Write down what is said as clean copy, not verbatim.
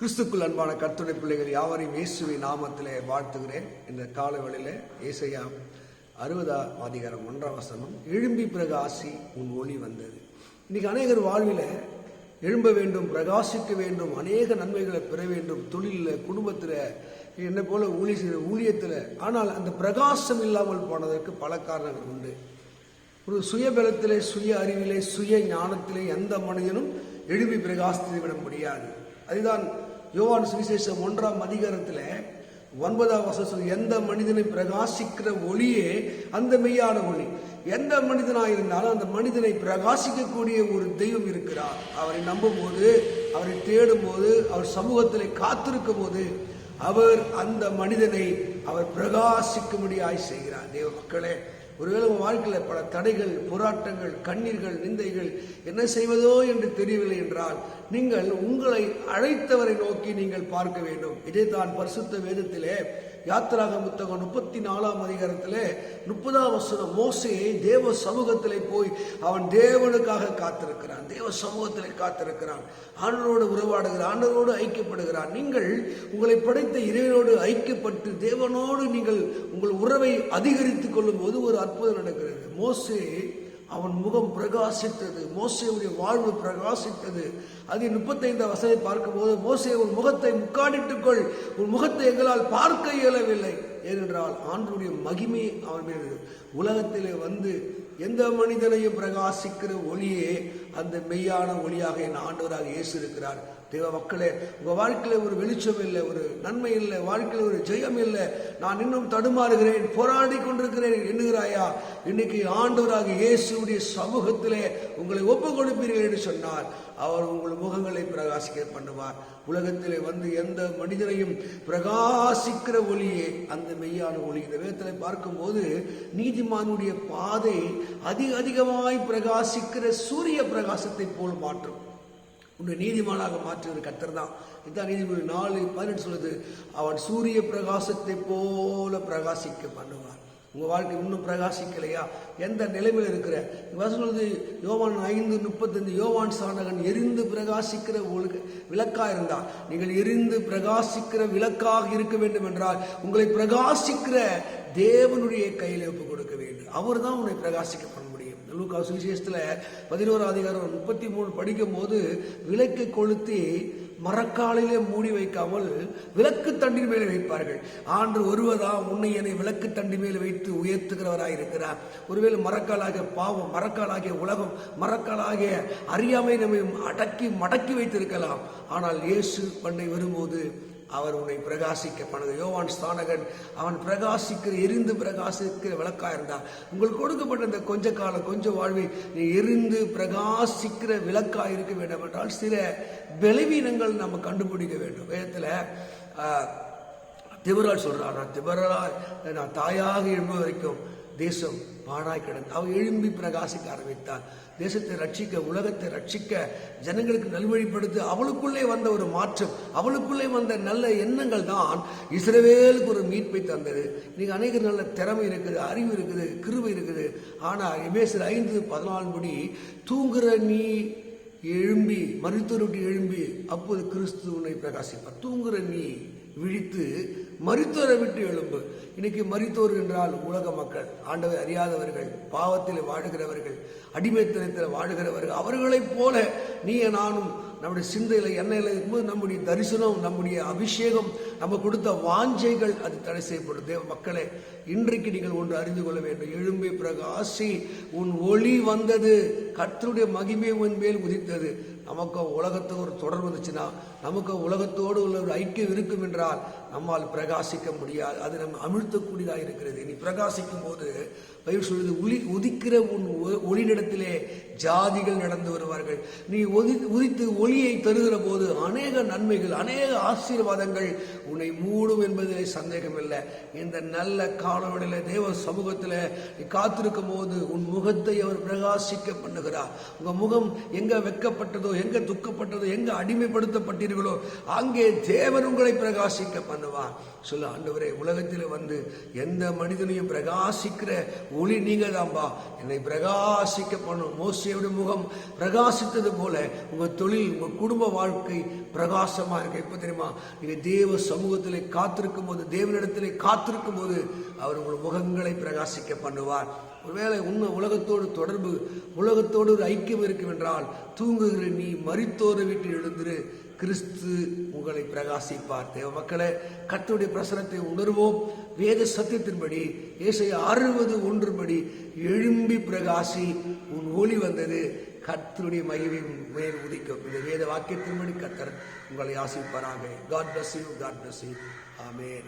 கிறிஸ்துக்குள் அன்பான கர்த்தருடைய பிள்ளைகள் யாவரையும் இயேசுவின் நாமத்திலே வாழ்த்துகிறேன். இந்த காலவெளியில ஏசாயா 60:1 எழும்பி பிரகாசி உன் ஒளி வந்தது. இன்னைக்கு அநேகர் வாழ்வில் எழும்ப வேண்டும், பிரகாசிக்க வேண்டும், அநேக நன்மைகளை பெற வேண்டும், தொழிலில், குடும்பத்தில், என்னை போல ஊழியத்தில். ஆனால் அந்த பிரகாசம் இல்லாமல் போனதற்கு பல காரணங்கள் உண்டு. ஒரு சுயபலத்திலே, சுய அறிவிலே, சுய ஞானத்திலே எந்த மனிதனும் எழும்பி பிரகாசித்து விட முடியாது. அதுதான் யோவான் சுவிசேஷம் 1:9 எந்த மனிதனை பிரகாசிக்கிற ஒளியே அந்த மெய்யான ஒளி. எந்த மனிதனாயிருந்தாலும் அந்த மனிதனை பிரகாசிக்கக்கூடிய ஒரு தெய்வம் இருக்கிறார். அவரை நம்பும் போது, அவரை தேடும் போது, அவர் சமூகத்திலே காத்திருக்கும் போது அவர் அந்த மனிதனை அவர் பிரகாசிக்கும்படியாய் செய்கிறார். தேவ மக்களே, ஒருவேளை உங்கள் வாழ்க்கையில் பல தடைகள், போராட்டங்கள், கண்ணீர்கள், நிந்தைகள், என்ன செய்வதோ என்று தெரியவில்லை என்றால் நீங்கள் உங்களை அழைத்தவரை நோக்கி நீங்கள் பார்க்க வேண்டும். இதைத்தான் பரிசுத்த வேதத்திலே யாத்திராகம புத்தகம் 34 30 மோசே தேவ சமூகத்திலே போய் அவன் தேவனுக்காக காத்திருக்கிறான், தேவ சமூகத்திலே காத்திருக்கிறான், ஆண்டவரோடு உறவாடுகிறான், ஆண்டவரோடு ஐக்கியப்படுகிறான். நீங்கள் உங்களை படைத்த இறைவனோடு ஐக்கியப்பட்டு தேவனோடு நீங்கள் உங்கள் உறவை அதிகரித்துக் கொள்ளும் போது ஒரு அற்புதம் நடக்கிறது. மோசே அவன் முகம் பிரகாசித்தது, மோசேவுடைய வாழ்வு பிரகாசித்தது. அது 35 பார்க்கும்போது, மோசே உன் முகத்தை முக்காடிட்டுக்கொள், உன் முகத்தை எங்களால் பார்க்க இயலவில்லை, ஏனென்றால் ஆண்டவருடைய மகிமை அவன் மீது. உலகத்திலே வந்து எந்த மனிதனையும் பிரகாசிக்கிற ஒளியே அந்த மெய்யான ஒளியாக என் ஆண்டவராக இயேசு இருக்கிறார். தேவ மக்களே, உங்கள் வாழ்க்கையில் ஒரு வெளிச்சம் இல்லை, ஒரு நன்மை இல்லை, வாழ்க்கையில் ஒரு ஜெயம் இல்லை, நான் இன்னும் தடுமாறுகிறேன், போராடி கொண்டிருக்கிறேன் எண்ணுகிறாயா? இன்னைக்கு ஆண்டவராக இயேசுடைய சமூகத்திலே உங்களை ஒப்பு கொடுப்பீர்கள் என்று சொன்னார். அவர் உங்கள் முகங்களை பிரகாசிக்க பண்ணுவார். உலகத்திலே வந்து எந்த மனிதனையும் பிரகாசிக்கிற ஒளியே அந்த மெய்யான ஒளி. இந்த வேதத்தில் பார்க்கும்போது நீதிமானுடைய பாதை அதிகமாய் பிரகாசிக்கிற சூரிய பிரகாசத்தை போல் மாற்றும். உன்னை நீதிமானாக மாற்றுவது கர்த்தர் தான். இதுதான் நீதிமொழி 4:18 சொல்லுது, அவன் சூரிய பிரகாசத்தை போல பிரகாசிக்க பண்ணுவார். உங்கள் வாழ்க்கை இன்னும் பிரகாசிக்கலையா? எந்த நிலைமையில் இருக்கிற? சொல்லுது யோவான் 5:35, யோவான் சாணகன் எரிந்து பிரகாசிக்கிற விளக்கா இருந்தார். நீங்கள் எரிந்து பிரகாசிக்கிற விளக்காக இருக்க வேண்டும் என்றால் உங்களை பிரகாசிக்கிற தேவனுடைய கையில் ஒப்பு கொடுக்க வேண்டும். அவர் தான் உன்னை பிரகாசிக்க பண்ண முடியும். லூக்கா சுவிசேஷத்தில் 11:33 படிக்கும் போது, விளக்கை கொளுத்தி மரக்காலிலே மூடி வைக்காமல் விளக்கு தண்டின் மேலே வைப்பார்கள். ஆண்டு ஒருவதா உன்னை என்னை விளக்கு தண்டி மேல் வைத்து உயர்த்துகிறவராய் இருக்கிறார். ஒருவேளை மரக்காலாகிய பாவம், மரக்காலாகிய உலகம், மரக்காலாகிய அறியாமை நம்மை மடக்கி வைத்திருக்கலாம். ஆனால் இயேசு பண்ணை வரும்போது அவர் உன்னை பிரகாசிக்க பண்ணுது. யோவான் ஸ்தானகன் அவன் பிரகாசிக்கிற, எரிந்து பிரகாசிக்கிற விளக்கா இருந்தார். உங்களுக்கு கொடுக்கப்பட்ட இந்த கொஞ்ச காலம், கொஞ்ச வாழ்வை நீ எரிந்து பிரகாசிக்கிற விளக்கா இருக்க வேண்டும் என்றால் சில பலவீனங்கள் நம்ம கண்டுபிடிக்க வேண்டும். வேதத்தில் திபரால் சொல்றார், நான் தாயாக எழும்ப வரைக்கும் தேசம் பாழாய் கிடந்து அவன் எழும்பி பிரகாசிக்க ஆரம்பித்தான். தேசத்தை ரட்சிக்க, உலகத்தை ரட்சிக்க, ஜனங்களுக்கு நல்வழிப்படுத்த அவளுக்குள்ளே வந்த ஒரு மாற்றம், அவளுக்குள்ளே வந்த நல்ல எண்ணங்கள் தான் இஸ்ரவேலுக்கு ஒரு மீட்பை தந்தது. இன்னைக்கு அநேக நல்ல திறமை இருக்குது, அறிவு இருக்குது, கிருபை இருக்குது. ஆனால் எபேசியர் 5:14 தூங்குற நீ எழும்பி, மரித்தோரை எழும்பி, அப்போது கிறிஸ்து உன்னை பிரகாசிப்பார். தூங்குற நீ விழித்து மரித்தோரை விட்டு எழும்பு. இன்னைக்கு மரித்தோர் என்றால் உலக மக்கள், ஆண்டவை அறியாதவர்கள், பாவத்தில் வாழுகிறவர்கள், அடிமைத்தனத்தில் வாழுகிறவர்கள். அவர்களைப் போல நீ நானும் நம்முடைய சிந்தையில் எண்ணெயில் இருக்கும்போது நம்முடைய தரிசனம், நம்முடைய அபிஷேகம், நம்ம கொடுத்த வாஞ்சைகள் அது தடை செய்யப்படும். தேவ மக்களே, இன்றைக்கு நீங்கள் ஒன்று அறிந்து கொள்ள வேண்டும். எழும்பி பிரகாசி, உன் ஒளி வந்தது, கர்த்தருடைய மகிமை உன் மேல் உதித்தது. நமக்கு உலகத்தோடு ஒரு தொடர்பு வந்துச்சுன்னா, நமக்கு உலகத்தோடு உள்ள ஒரு ஐக்கியம் இருக்கும் என்றால் நம்மால் பிரகாசிக்க முடியாது. அது நம்ம அமிழ்த்தக்கூடியதாக இருக்கிறது. நீ பிரகாசிக்கும் போது பைபிள் சொல்வது, உதிக்கிற உன் ஒளியிடத்திலே ஜாதிகள் நடந்து வருவார்கள். நீ உதித்து ஒளியை தருகிற போது அநேக நன்மைகள், அநேக ஆசீர்வாதங்கள் உன்னை மூடும் என்பதிலே சந்தேகம் இல்லை. இந்த நல்ல காலவெளியில தேவ சமூகத்தில் நீ காத்திருக்கும் போது உன் முகத்தை அவர் பிரகாசிக்க பண்ணுகிறார். உங்க முகம் எங்க வெட்கப்பட்டதோ, எங்க துக்கப்பட்டதோ, எங்க அடிமைப்படுத்தப்பட்டீர்களோ அங்கே தேவன் உங்களை பிரகாசிக்க பண்ணுவார். சொல்ல, ஆண்டவரே, உலகத்தில் வந்து எந்த மனிதனையும் பிரகாசிக்கிற ஒளி நீங்க தான்பா, என்னை பிரகாசிக்க பண்ணும். மோசேயுடைய முகம் பிரகாசித்தது போல உங்க தொழில், உங்க குடும்ப வாழ்க்கை பிரகாசமா இருக்கு. எப்ப தெரியுமா? நீங்க தேவ சமூகத்திலே காத்திருக்கும் போது, தேவனிடத்திலே காத்திருக்கும் போது அவர் உங்கள் முகங்களை பிரகாசிக்க பண்ணுவார். ஒருவேளை உண்மை உலகத்தோடு தொடர்பு, உலகத்தோடு ஒரு ஐக்கியம் இருக்கும் என்றால், தூங்குகிற நீ மரித்தோரை விட்டு எழுந்திரு, கிறிஸ்து உங்களை பிரகாசிப்பார். தேவ மக்களே, கர்த்தருடைய பிரசனத்தை உணர்வோம். வேத சத்தியத்தின்படி ஏசாயா 60:1 எழும்பி பிரகாசி, உன் ஒளி வந்தது, கர்த்தருடைய மகிமை மேல் உதிக்கும். இந்த வேத வாக்கியத்தின்படி கர்த்தர் உங்களை ஆசீர்வதிப்பாராக. God bless you. God bless you. Amen.